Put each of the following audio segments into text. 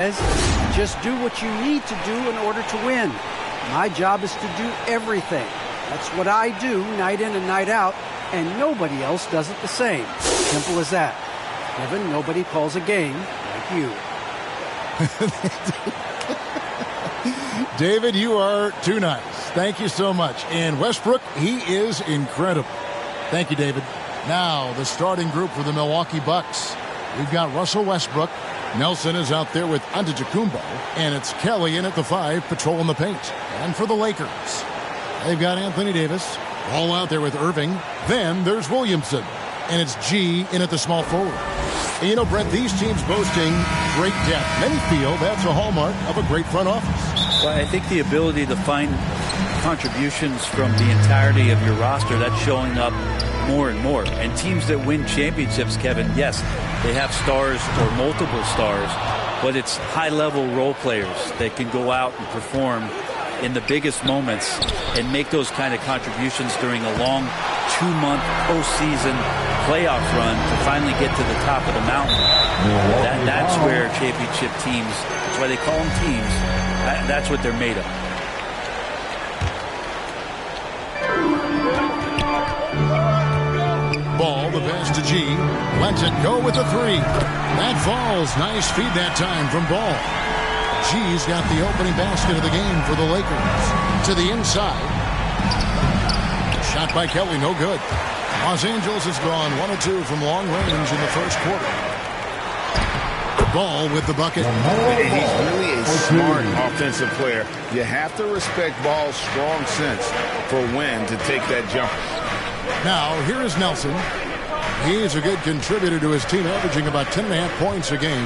Just do what you need to do in order to win. My job is to do everything. That's what I do night in and night out, and nobody else does it the same. Simple as that. Kevin, nobody calls a game like you. David, you are too nice. Thank you so much. And Westbrook, he is incredible. Thank you, David. Now, the starting group for the Milwaukee Bucks. We've got Russell Westbrook. Nelson is out there with Antetokounmpo. And it's Kelly in at the 5, patrolling the paint. And for the Lakers, they've got Anthony Davis. All out there with Irving. Then there's Williamson. And it's G in at the small forward. And you know, Brent, these teams boasting great depth. Many feel that's a hallmark of a great front office. Well, I think the ability to find contributions from the entirety of your roster, that's showing up more and more. And teams that win championships, Kevin, yes, they have stars or multiple stars, but it's high-level role players that can go out and perform in the biggest moments and make those kind of contributions during a long 2-month postseason playoff run to finally get to the top of the mountain. That's where championship teams, that's why they call them teams, that's what they're made of. Ball, the pass to G. Lets it go with the 3. That falls. Nice feed that time from Ball. G's got the opening basket of the game for the Lakers. To the inside. Shot by Kelly, no good. Los Angeles has gone 1 of 2 from long range in the first quarter. Ball with the bucket. He's really a smart offensive player. You have to respect Ball's strong sense for when to take that jump. Now, here is Nelson. He's a good contributor to his team, averaging about 10.5 points a game.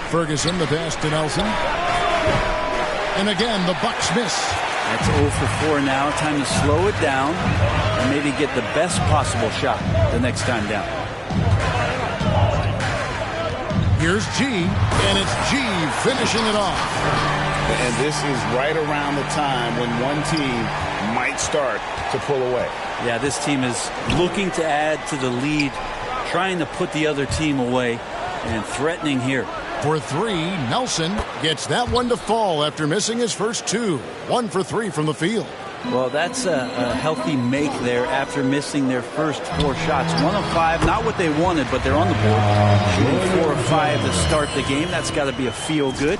Ferguson, the pass to Nelson. And again, the Bucks miss. That's 0 for 4 now. Time to slow it down and maybe get the best possible shot the next time down. Here's G, and it's G finishing it off. And this is right around the time when one team might start to pull away. Yeah, this team is looking to add to the lead, trying to put the other team away, and threatening here. For 3, Nelson gets that one to fall after missing his first 2. 1 for 3 from the field. Well, that's a healthy make there after missing their first 4 shots. 1 of 5, not what they wanted, but they're on the board. Shooting 4 of 5 to start the game. That's got to be a feel good.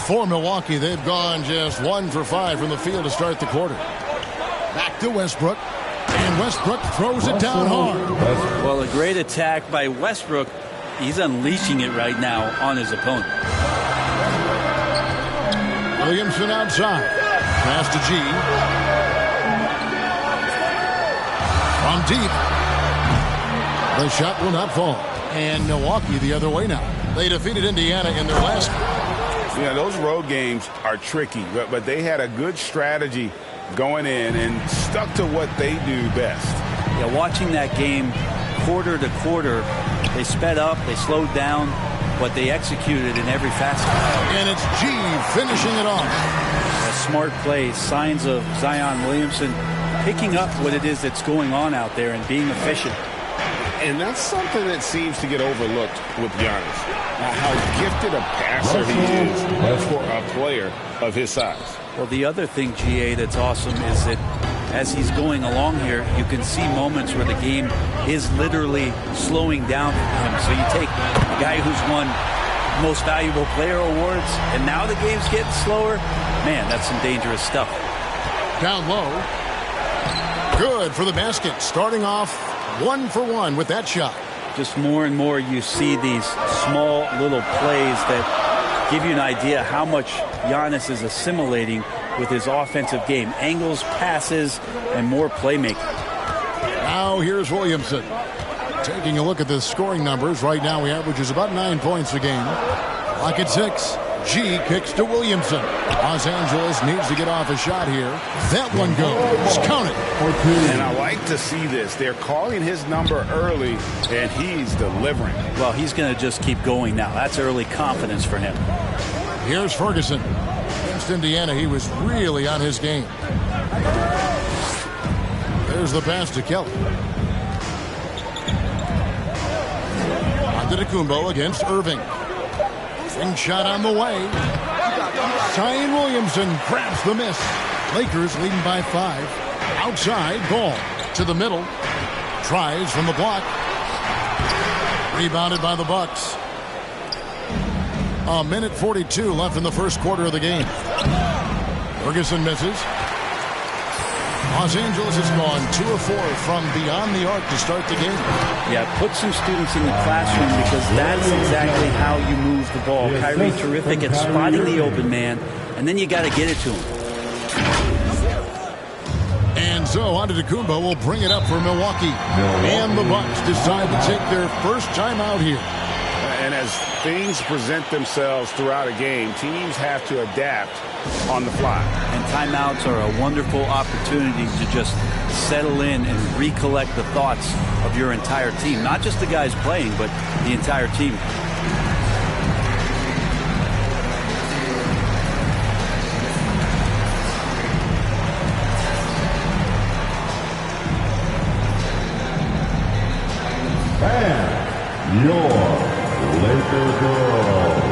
For Milwaukee, they've gone just 1 for 5 from the field to start the quarter. Back to Westbrook. And Westbrook throws it down hard. Well, a great attack by Westbrook. He's unleashing it right now on his opponent. Williamson outside. Pass to G. From deep. The shot will not fall. And Milwaukee the other way now. They defeated Indiana in their last. Yeah, those road games are tricky, but they had a good strategy going in and stuck to what they do best. Yeah, watching that game quarter to quarter, they sped up, they slowed down, but they executed in every facet. And it's G finishing it off. A smart play, signs of Zion Williamson picking up what it is that's going on out there and being efficient. And that's something that seems to get overlooked with Giannis. How gifted a passer he is for a player of his size. Well, the other thing, GA, that's awesome is that as he's going along here, you can see moments where the game is literally slowing down for him. So you take a guy who's won Most Valuable Player awards, and now the game's getting slower. Man, that's some dangerous stuff. Down low. Good for the basket. Starting off 1 for 1 with that shot. Just more and more you see these small little plays that give you an idea how much Giannis is assimilating with his offensive game. Angles, passes, and more playmaking. Now here's Williamson. Taking a look at the scoring numbers. Right now he averages about 9 points a game. Clock at 6. G kicks to Williamson. Los Angeles needs to get off a shot here. That one goes. Count it. And I like to see this. They're calling his number early, and he's delivering. Well, he's going to just keep going now. That's early confidence for him. Here's Ferguson. Against Indiana, he was really on his game. There's the pass to Kelly. Antetokounmpo against Irving. Swing shot on the way. Zion Williamson grabs the miss. Lakers leading by 5. Outside, Ball to the middle. Tries from the block. Rebounded by the Bucks. A minute 42 left in the first quarter of the game. Ferguson misses. Los Angeles has gone 2 of 4 from beyond the arc to start the game. Yeah, put some students in the classroom because that's exactly how you move the ball. Kyrie terrific at spotting the open man, and then you got to get it to him. And so Antetokounmpo will bring it up for Milwaukee. And the Bucks decide to take their first time out here. And as things present themselves throughout a game, teams have to adapt on the fly. And timeouts are a wonderful opportunity to just settle in and recollect the thoughts of your entire team. Not just the guys playing, but the entire team. And your Lakers girls.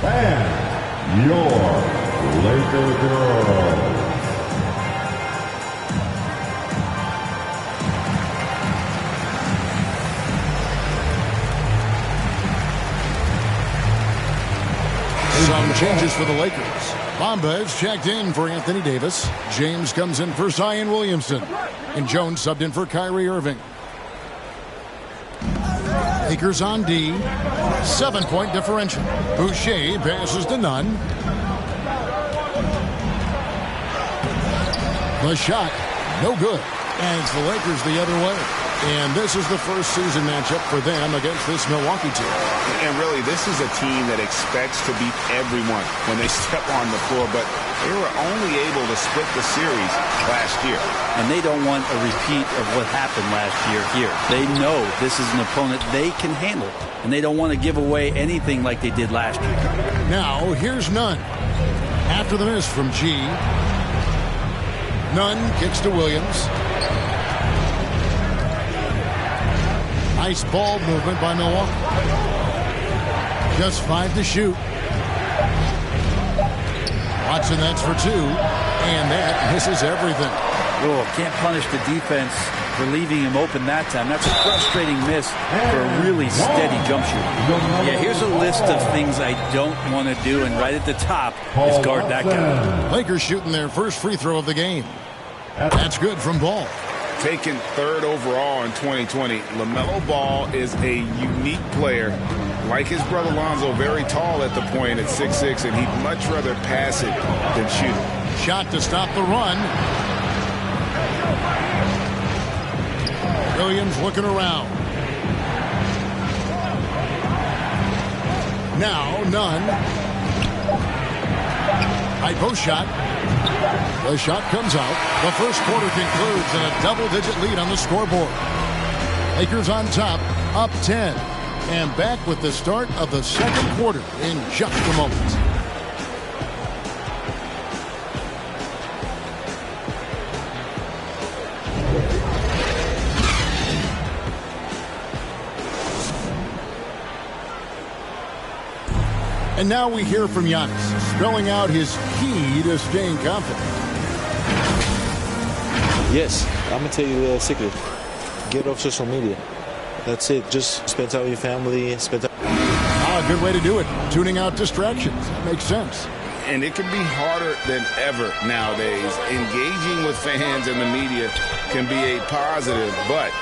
And your Lakers girls. Some changes for the Lakers. Bamba is checked in for Anthony Davis. James comes in for Zion Williamson. And Jones subbed in for Kyrie Irving. Lakers on D. 7-point differential. Boucher passes to Nunn. The shot, no good. And it's the Lakers the other way. And this is the first season matchup for them against this Milwaukee team. And really, this is a team that expects to beat everyone when they step on the floor, but they were only able to split the series last year. And they don't want a repeat of what happened last year here. They know this is an opponent they can handle, and they don't want to give away anything like they did last year. Now, here's Nunn. After the miss from G. Nunn kicks to Williams. Nice ball movement by Milwaukee. Just 5 to shoot. Watson, that's for 2. And that misses everything. Oh, can't punish the defense for leaving him open that time. That's a frustrating miss for a really steady jump shooter. Yeah, here's a list of things I don't want to do, and right at the top is guard that guy. Lakers shooting their first free throw of the game. That's good from Ball. Taken 3rd overall in 2020, LaMelo Ball is a unique player. Like his brother Lonzo, very tall at the point at 6'6", and he'd much rather pass it than shoot it. Shot to stop the run. Williams looking around. Now Nunn. High post shot. The shot comes out. The first quarter concludes in a double-digit lead on the scoreboard. Lakers on top, up 10. And back with the start of the second quarter in just a moment. And now we hear from Giannis, spelling out his key to staying confident. Yes, I'm going to tell you a secret. Get off social media. That's it. Just spend time with your family. Good way to do it. Tuning out distractions. That makes sense. And it can be harder than ever nowadays. Engaging with fans and the media can be a positive, but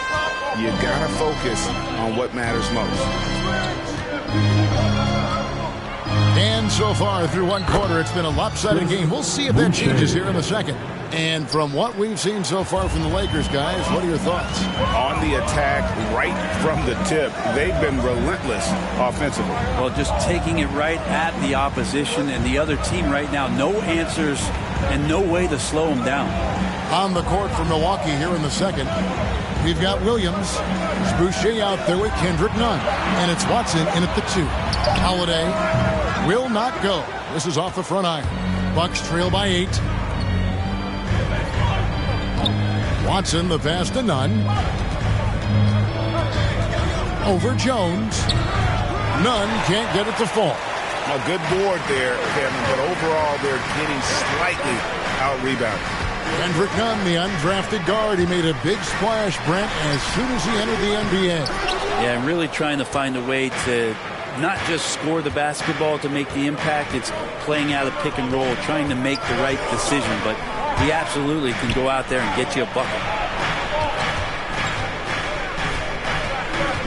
you got to focus on what matters most. And so far through one quarter, it's been a lopsided game. We'll see if that changes here in the second. And from what we've seen so far from the Lakers, guys, what are your thoughts? On the attack, right from the tip, they've been relentless offensively. Well, just taking it right at the opposition and the other team right now. No answers and no way to slow them down. On the court for Milwaukee here in the second. We've got Williams. There's Boucher out there with Kendrick Nunn. And it's Watson in at the 2. Holiday will not go. This is off the front iron. Bucks trail by 8. Watson, the pass to Nunn. Over Jones. Nunn can't get it to fall. A good board there, Kevin, but overall they're getting slightly out-rebounded. Kendrick Nunn, the undrafted guard, he made a big splash, Brent, as soon as he entered the NBA. Yeah, and really trying to find a way to not just score the basketball to make the impact. It's playing out of pick and roll, trying to make the right decision. But he absolutely can go out there and get you a bucket.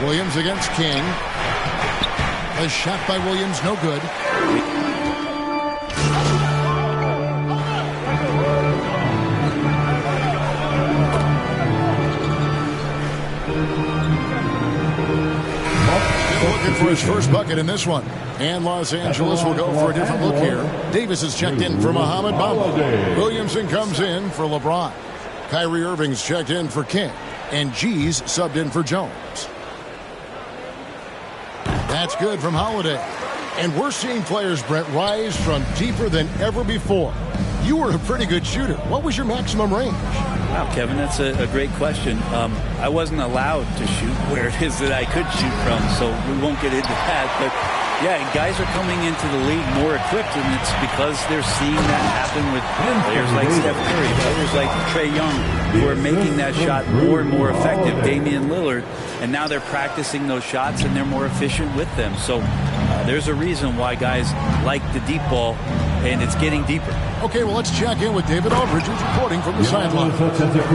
Williams against King. A shot by Williams, no good. Looking for his first bucket in this one. And Los Angeles will go for a different look here. Davis is checked in for Mohamed Bamba. Williamson comes in for LeBron. Kyrie Irving's checked in for King. And G's subbed in for Jones. That's good from Holiday. And we're seeing players, Brent, rise from deeper than ever before. You were a pretty good shooter. What was your maximum range? Wow, Kevin, that's a great question. I wasn't allowed to shoot where it is that I could shoot from, so we won't get into that. But, yeah, guys are coming into the league more equipped, and it's because they're seeing that happen with players like Steph Curry, players like Trae Young, who are making that shot more and more effective, Damian Lillard, and now they're practicing those shots, and they're more efficient with them. So there's a reason why guys like the deep ball, and it's getting deeper. Okay, well, let's check in with David Aldridge, who's reporting from the sideline.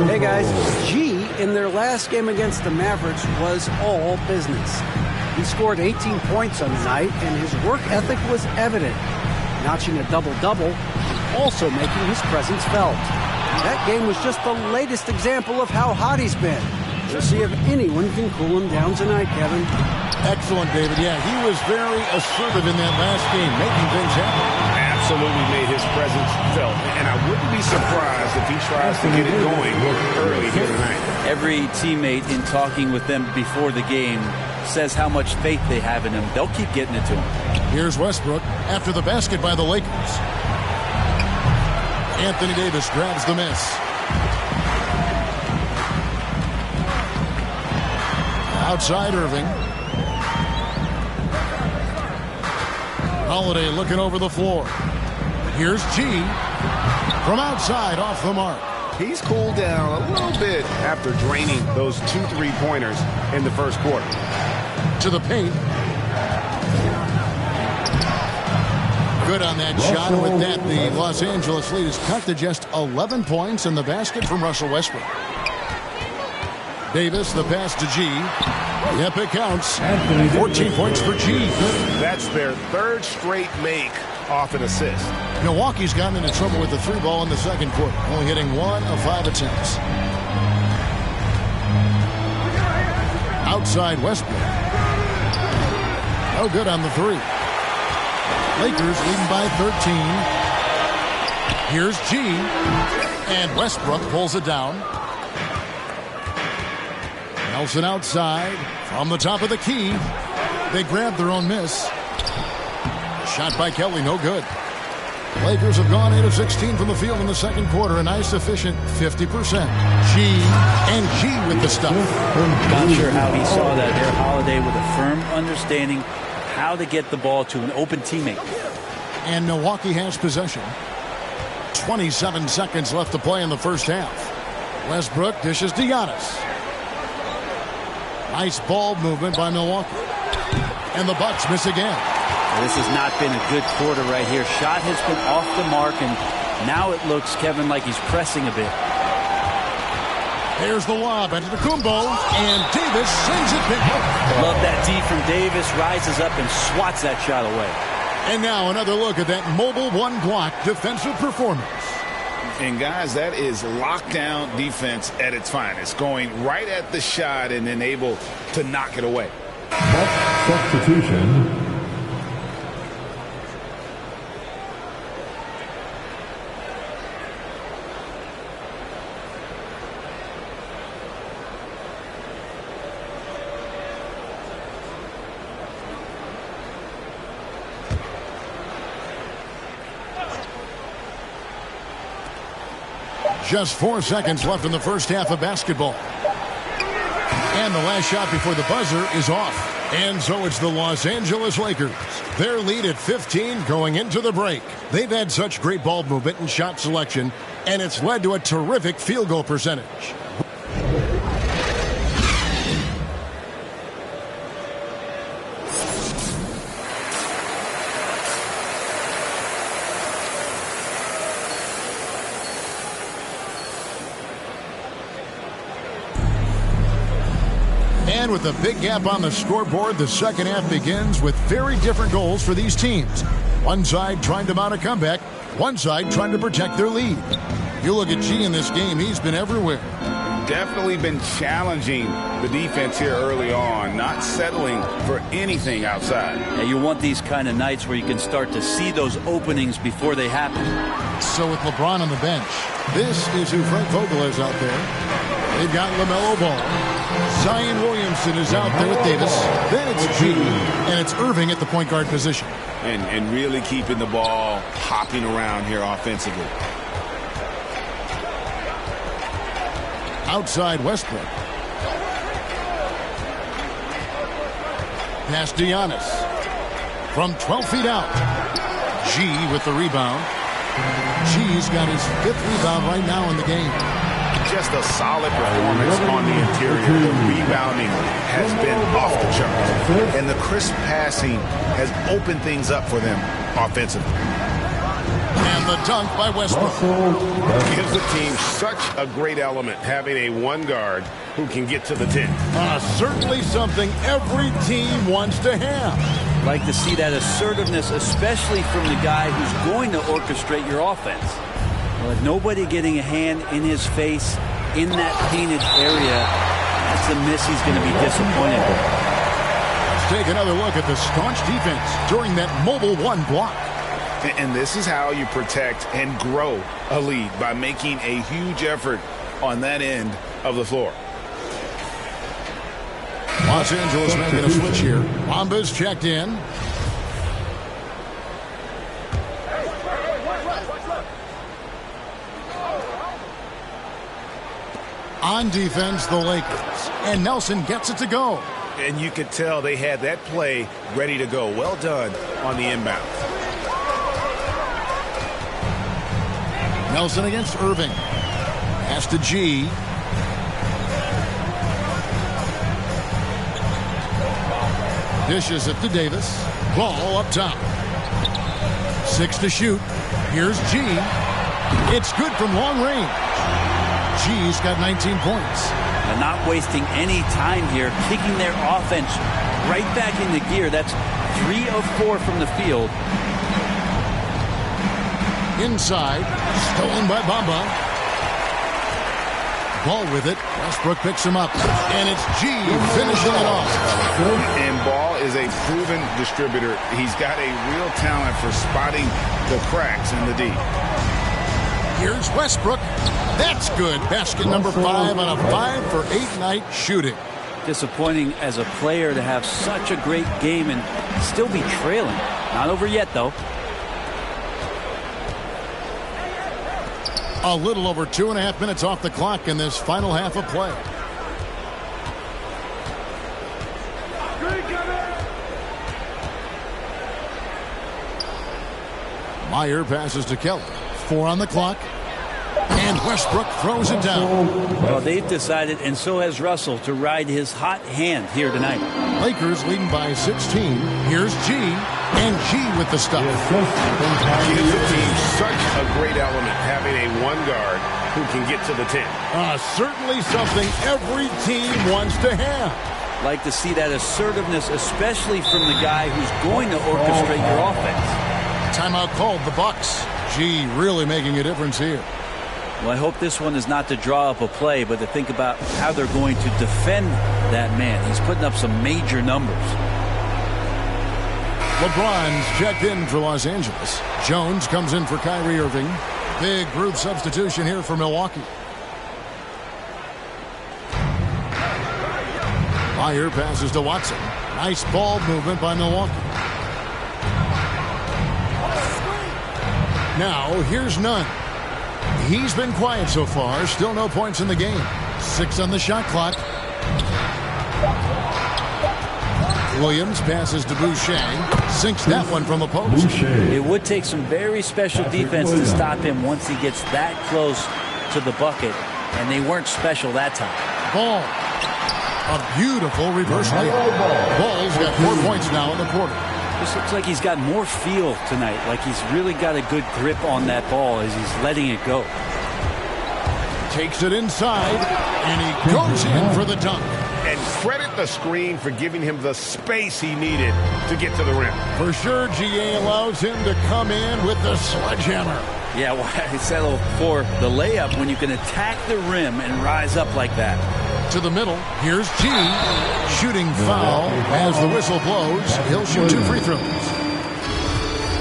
Hey, guys. G, in their last game against the Mavericks, was all business. He scored 18 points on the night, and his work ethic was evident, notching a double-double and also making his presence felt. That game was just the latest example of how hot he's been. We'll see if anyone can cool him down tonight, Kevin. Excellent, David. Yeah, he was very assertive in that last game, making things happen. Absolutely made his presence felt, and I wouldn't be surprised if he tries to get it going early here tonight. Every teammate in talking with them before the game says how much faith they have in him. They'll keep getting it to him. Here's Westbrook after the basket by the Lakers. Anthony Davis grabs the miss. Outside Irving. Holiday looking over the floor. Here's G. From outside, off the mark. He's cooled down a little bit after draining those 2 3-pointers in the first quarter. To the paint. Good on that shot. And with that, the Los Angeles lead is cut to just 11 points in the basket from Russell Westbrook. Davis, the pass to G. Yep, it counts. 14 points for G. That's their third straight make off an assist. Milwaukee's gotten into trouble with the 3 ball in the second quarter, only hitting 1 of 5 attempts. Outside Westbrook. No good on the 3. Lakers leading by 13. Here's G. And Westbrook pulls it down. Nelson outside from the top of the key. They grab their own miss. Shot by Kelly, no good. Lakers have gone 8 of 16 from the field in the second quarter. A nice, efficient 50%. G and G with the stuff. Not sure how he saw that there. Holiday with a firm understanding how to get the ball to an open teammate. And Milwaukee has possession. 27 seconds left to play in the first half. Westbrook dishes to Giannis. Nice ball movement by Milwaukee. And the Bucks miss again. This has not been a good quarter right here. Shot has been off the mark, and now it looks, Kevin, like he's pressing a bit. Here's the lob into the Kumbo, and Davis sends it back. Love that D from Davis, rises up and swats that shot away. And now another look at that mobile one-block defensive performance. And, guys, that is lockdown defense at its finest, going right at the shot and then able to knock it away. Substitution. Just 4 seconds left in the first half of basketball. And the last shot before the buzzer is off. And so it's the Los Angeles Lakers. Their lead at 15 going into the break. They've had such great ball movement and shot selection, and it's led to a terrific field goal percentage. And with a big gap on the scoreboard, the second half begins with very different goals for these teams. One side trying to mount a comeback, one side trying to protect their lead. You look at G in this game, he's been everywhere. Definitely been challenging the defense here early on, not settling for anything outside. Yeah, you want these kind of nights where you can start to see those openings before they happen. So with LeBron on the bench, this is who Frank Vogel is out there. They've got LaMelo Ball. Zion Williamson is out there with Davis. Then it's G, and it's Irving at the point guard position. And really keeping the ball hopping around here offensively. Outside Westbrook. Pass to Giannis. From 12 feet out. G with the rebound. G's got his 5th rebound right now in the game. Just a solid performance on the interior. The rebounding has been off the charts. And the crisp passing has opened things up for them offensively. And the dunk by Westbrook. Gives the team such a great element having a one guard who can get to the 10. Certainly something every team wants to have. Like to see that assertiveness, especially from the guy who's going to orchestrate your offense. With nobody getting a hand in his face in that painted area, that's a miss he's going to be disappointed with. Let's take another look at the staunch defense during that mobile one block. And this is how you protect and grow a lead, by making a huge effort on that end of the floor. Los Angeles making a switch here. Wamba's checked in. On defense, the Lakers. And Nelson gets it to go. And you could tell they had that play ready to go. Well done on the inbound. Nelson against Irving. Pass to G. Dishes it to Davis. Ball up top. 6 to shoot. Here's G. It's good from long range. G's got 19 points. And not wasting any time here, kicking their offense right back into gear. That's 3 of 4 from the field. Inside, stolen by Bamba. Ball with it. Westbrook picks him up. And it's G finishing it off. And Ball is a proven distributor. He's got a real talent for spotting the cracks in the D. Here's Westbrook. That's good. Basket number 5 on a 5 for 8 night shooting. Disappointing as a player to have such a great game and still be trailing. Not over yet, though. A little over 2.5 minutes off the clock in this final half of play. Meyer passes to Kelly. 4 on the clock. And Westbrook throws it down. Well, they've decided, and so has Russell, to ride his hot hand here tonight. Lakers leading by 16. Here's G. And G with the stuff. Gives the team such a great element having a one guard who can get to the 10. Certainly something every team wants to have. Like to see that assertiveness, especially from the guy who's going to orchestrate your offense. Timeout called, the Bucks. G really making a difference here. Well, I hope this one is not to draw up a play, but to think about how they're going to defend that man. He's putting up some major numbers. LeBron's checked in for Los Angeles. Jones comes in for Kyrie Irving. Big group substitution here for Milwaukee. Meyer passes to Watson. Nice ball movement by Milwaukee. Now, here's Nunn. He's been quiet so far. Still no points in the game. 6 on the shot clock. Williams passes to Boucher. Sinks that one from the post. It would take some very special defense to stop him once he gets that close to the bucket. And they weren't special that time. Ball. A beautiful reverse layup. Ball's got 4 points now in the quarter. This looks like he's got more feel tonight. Like he's really got a good grip on that ball as he's letting it go. Takes it inside, and he goes in for the dunk. And credit the screen for giving him the space he needed to get to the rim. For sure, GA allows him to come in with the sledgehammer. Yeah, well, I settled for the layup when you can attack the rim and rise up like that. To the middle, here's G. Shooting foul as the whistle blows. He'll shoot 2 free throws.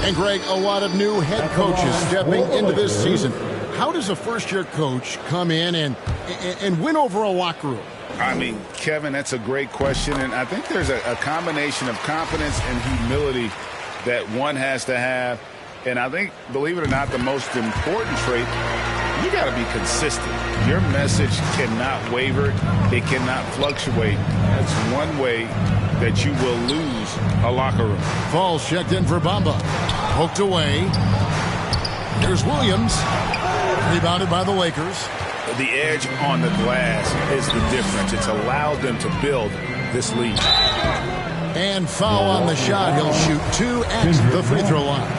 And Greg, a lot of new head coaches stepping into this season. How does a first-year coach come in and win over a locker room? I mean, Kevin, that's a great question. And I think there's a combination of confidence and humility that one has to have. And I think, believe it or not, the most important trait, you got to be consistent. Your message cannot waver. It cannot fluctuate. That's one way that you will lose a locker room. Falls checked in for Bamba. Poked away. Here's Williams. Rebounded by the Lakers. The edge on the glass is the difference. It's allowed them to build this lead. And foul on the shot. He'll shoot 2 at the free throw line.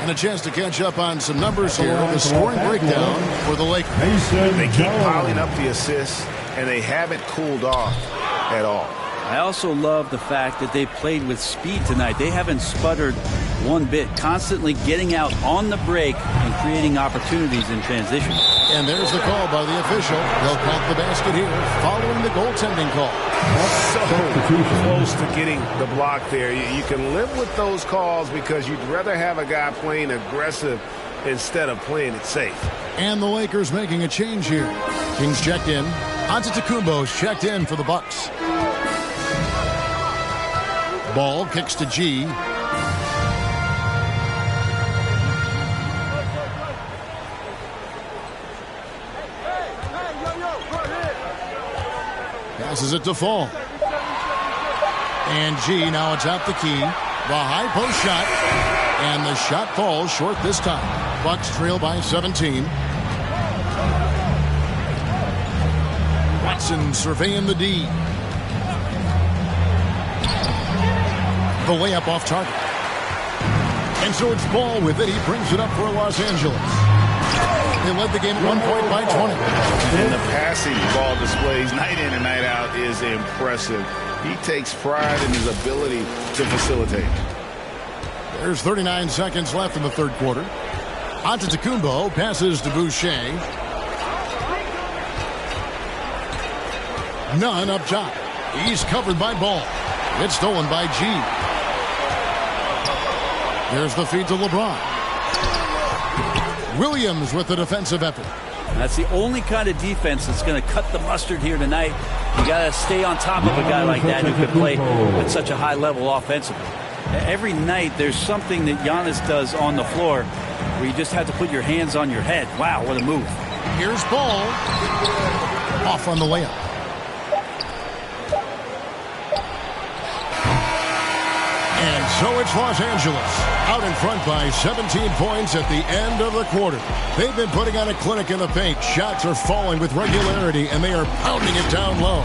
And a chance to catch up on some numbers here. The scoring breakdown for the Lakers. They keep piling up the assists, and they haven't cooled off at all. I also love the fact that they played with speed tonight. They haven't sputtered one bit, constantly getting out on the break and creating opportunities in transition. And there's the call by the official. They'll count the basket here following the goaltending call. So close to getting the block there. You can live with those calls because you'd rather have a guy playing aggressive instead of playing it safe. And the Lakers making a change here. Kings checked in. Antetokounmpo's checked in for the Bucks. Ball kicks to G. Passes it to Fall. And G now atop the key. The high post shot. And the shot falls short this time. Bucks trail by 17. Watson surveying the D. The layup off target. And so it's Ball with it. He brings it up for Los Angeles. They led the game at 1 point by 20. And the passing Ball displays night in and night out is impressive. He takes pride in his ability to facilitate. There's 39 seconds left in the third quarter. Antetokounmpo passes to Boucher. None up top. He's covered by Ball. It's stolen by G. There's the feed to LeBron. Williams with the defensive effort. That's the only kind of defense that's going to cut the mustard here tonight. You got to stay on top of a guy like that who can play at such a high level offensively. Every night there's something that Giannis does on the floor where you just have to put your hands on your head. Wow, what a move. Here's Ball. Off on the layup. And so it's Los Angeles out in front by 17 points at the end of the quarter. They've been putting on a clinic in the paint. Shots are falling with regularity, and they are pounding it down low.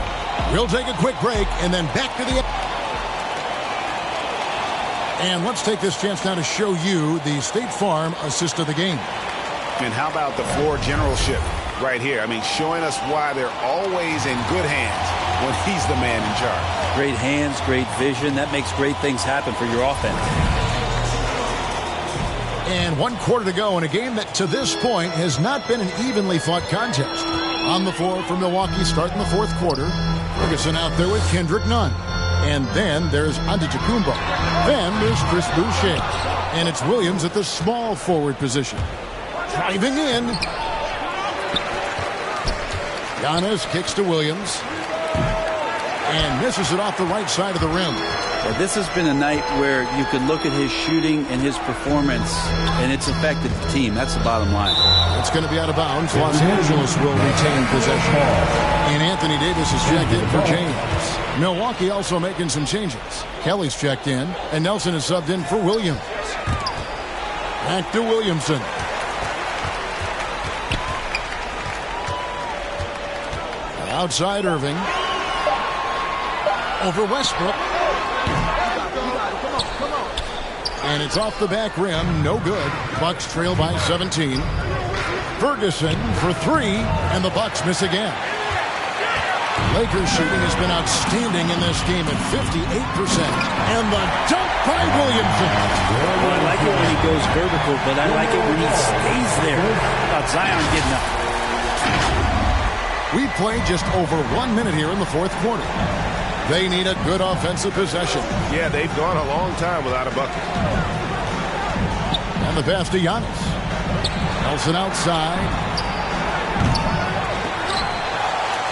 We'll take a quick break and then back to the... And let's take this chance now to show you the State Farm assist of the game. And how about the floor generalship right here? I mean, showing us why they're always in good hands when he's the man in charge. Great hands, great vision. That makes great things happen for your offense. And 1 quarter to go in a game that to this point has not been an evenly fought contest. On the floor for Milwaukee starting the fourth quarter. Ferguson out there with Kendrick Nunn. And then there's Antetokounmpo. Then there's Chris Boucher. And it's Williams at the small forward position. Driving in. Giannis kicks to Williams. And misses it off the right side of the rim. Well, this has been a night where you can look at his shooting and his performance, and it's affected the team. That's the bottom line. It's going to be out of bounds. Los Angeles will retain possession. And Anthony Davis is checked in for James. Milwaukee also making some changes. Kelly's checked in, and Nelson is subbed in for Williams. Back to Williamson. Outside Irving. Over Westbrook. And it's off the back rim. No good. Bucks trail by 17. Ferguson for three, and the Bucks miss again. Lakers shooting has been outstanding in this game at 58%. And the dunk by Williamson. Well, I like it when he goes vertical, but I like it when he stays there. How about Zion getting up? We played just over 1 minute here in the fourth quarter. They need a good offensive possession. Yeah, they've gone a long time without a bucket. And the pass to Giannis. Nelson outside.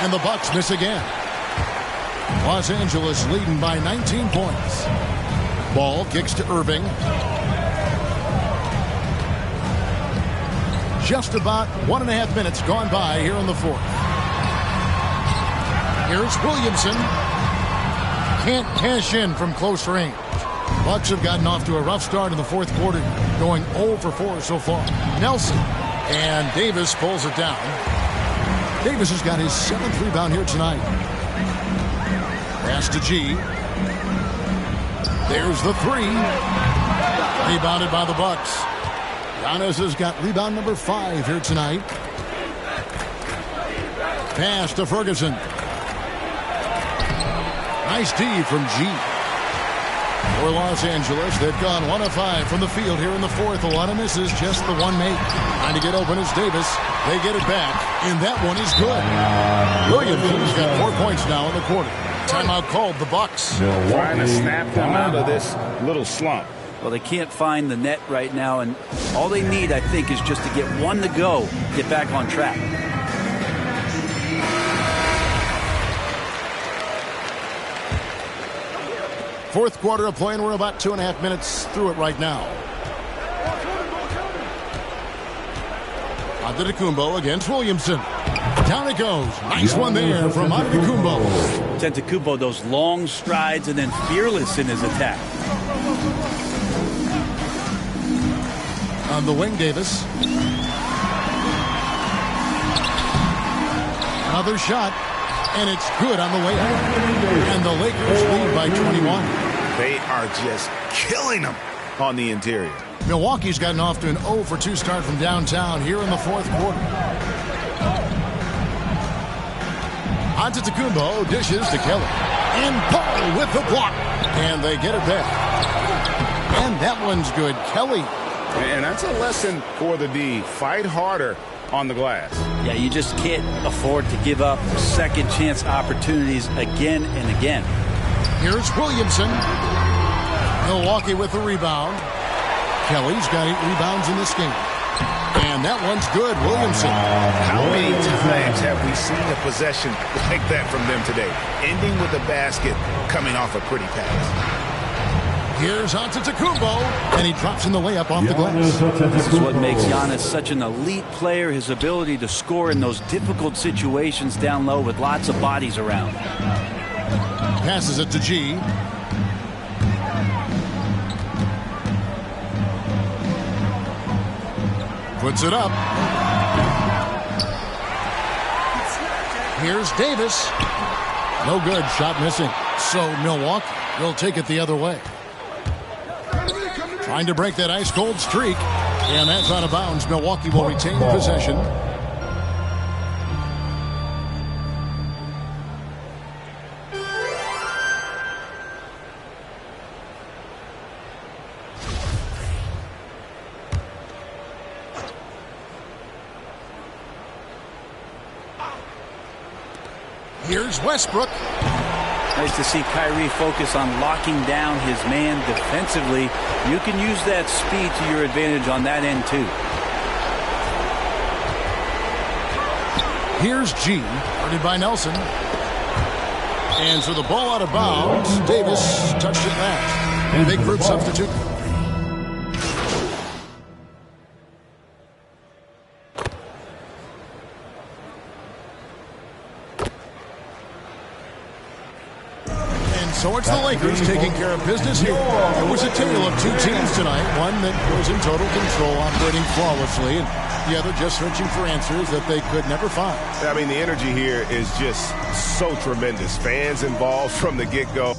And the Bucks miss again. Los Angeles leading by 19 points. Ball kicks to Irving. Just about 1.5 minutes gone by here in the fourth. Here's Williamson. Can't cash in from close range. Bucks have gotten off to a rough start in the fourth quarter, going 0 for 4 so far. Nelson and Davis pulls it down. Davis has got his 7th rebound here tonight. Pass to G. There's the three. Rebounded by the Bucks. Giannis has got rebound number 5 here tonight. Pass to Ferguson. Nice D from G. For Los Angeles, they've gone 1 of 5 from the field here in the fourth. A lot of misses, just the one made. Trying to get open is Davis. They get it back, and that one is good. Williamson's got 4 points now in the quarter. Timeout called, the Bucks. Trying to snap them out of this little slump. Well, they can't find the net right now, and all they need, I think, is just to get one to go, get back on track. Fourth quarter of play, and we're about 2.5 minutes through it right now. Antetokounmpo against Williamson. Down it goes. Nice one there from Antetokounmpo. Antetokounmpo, those long strides and then fearless in his attack. On the wing, Davis. Another shot, and it's good on the way up. And the Lakers lead by 21. They are just killing them on the interior. Milwaukee's gotten off to an 0 for 2 start from downtown here in the fourth quarter. Antetokounmpo dishes to Kelly. And Paul with the block. And they get it back. And that one's good. Kelly. And that's a lesson for the D. Fight harder on the glass. Yeah, you just can't afford to give up second chance opportunities again and again. Here's Williamson. Milwaukee with the rebound. Kelly's got 8 rebounds in this game. And that one's good. Williamson. How many times have we seen a possession like that from them today? Ending with a basket, coming off a pretty pass. Here's Antetokounmpo, and he drops in the layup off the glass. This is what makes Giannis such an elite player, his ability to score in those difficult situations down low with lots of bodies around. Passes it to G. Puts it up. Here's Davis. No good. Shot missing. So Milwaukee will take it the other way. Trying to break that ice-cold streak. And that's out of bounds. Milwaukee will retain possession. Here's Westbrook. Nice to see Kyrie focus on locking down his man defensively. You can use that speed to your advantage on that end, too. Here's G. Guarded by Nelson. And so the ball out of bounds. Davis touched it And big group substitute. So it's the Lakers taking care of business here. It was a tale of two teams tonight. One that was in total control, operating flawlessly, and the other just searching for answers that they could never find. I mean, the energy here is just so tremendous. Fans involved from the get-go.